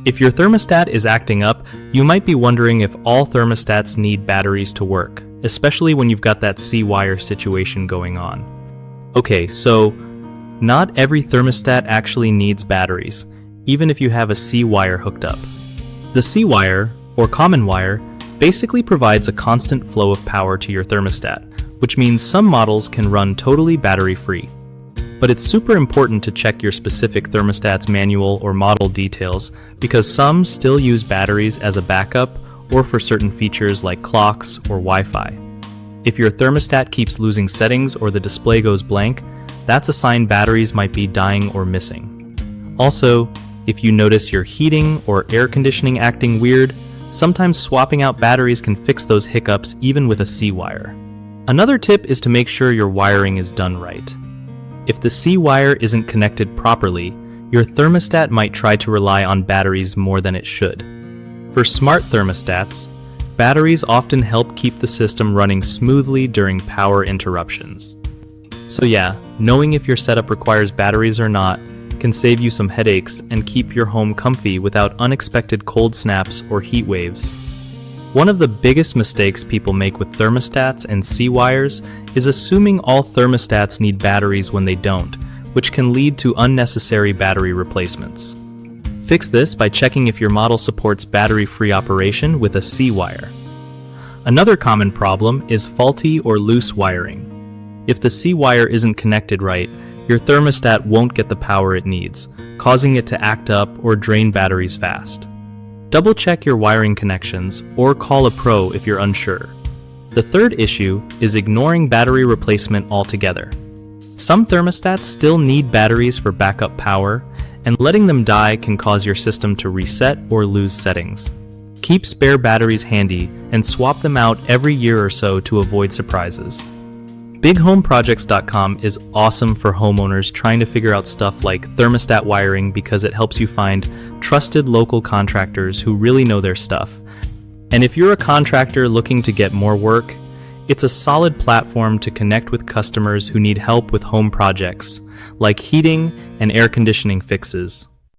If your thermostat is acting up, you might be wondering if all thermostats need batteries to work, especially when you've got that C-wire situation going on. Okay, so not every thermostat actually needs batteries, even if you have a C-wire hooked up. The C-wire, or common wire, basically provides a constant flow of power to your thermostat, which means some models can run totally battery-free. But it's super important to check your specific thermostat's manual or model details because some still use batteries as a backup or for certain features like clocks or Wi-Fi. If your thermostat keeps losing settings or the display goes blank, that's a sign batteries might be dying or missing. Also, if you notice your heating or air conditioning acting weird, sometimes swapping out batteries can fix those hiccups even with a C-wire. Another tip is to make sure your wiring is done right. If the C-wire isn't connected properly, your thermostat might try to rely on batteries more than it should. For smart thermostats, batteries often help keep the system running smoothly during power interruptions. So yeah, knowing if your setup requires batteries or not can save you some headaches and keep your home comfy without unexpected cold snaps or heat waves. One of the biggest mistakes people make with thermostats and C-wires is assuming all thermostats need batteries when they don't, which can lead to unnecessary battery replacements. Fix this by checking if your model supports battery-free operation with a C-wire. Another common problem is faulty or loose wiring. If the C-wire isn't connected right, your thermostat won't get the power it needs, causing it to act up or drain batteries fast. Double-check your wiring connections or call a pro if you're unsure. The third issue is ignoring battery replacement altogether. Some thermostats still need batteries for backup power, and letting them die can cause your system to reset or lose settings. Keep spare batteries handy and swap them out every year or so to avoid surprises. BigHomeProjects.com is awesome for homeowners trying to figure out stuff like thermostat wiring because it helps you find trusted local contractors who really know their stuff. And if you're a contractor looking to get more work, it's a solid platform to connect with customers who need help with home projects, like heating and air conditioning fixes.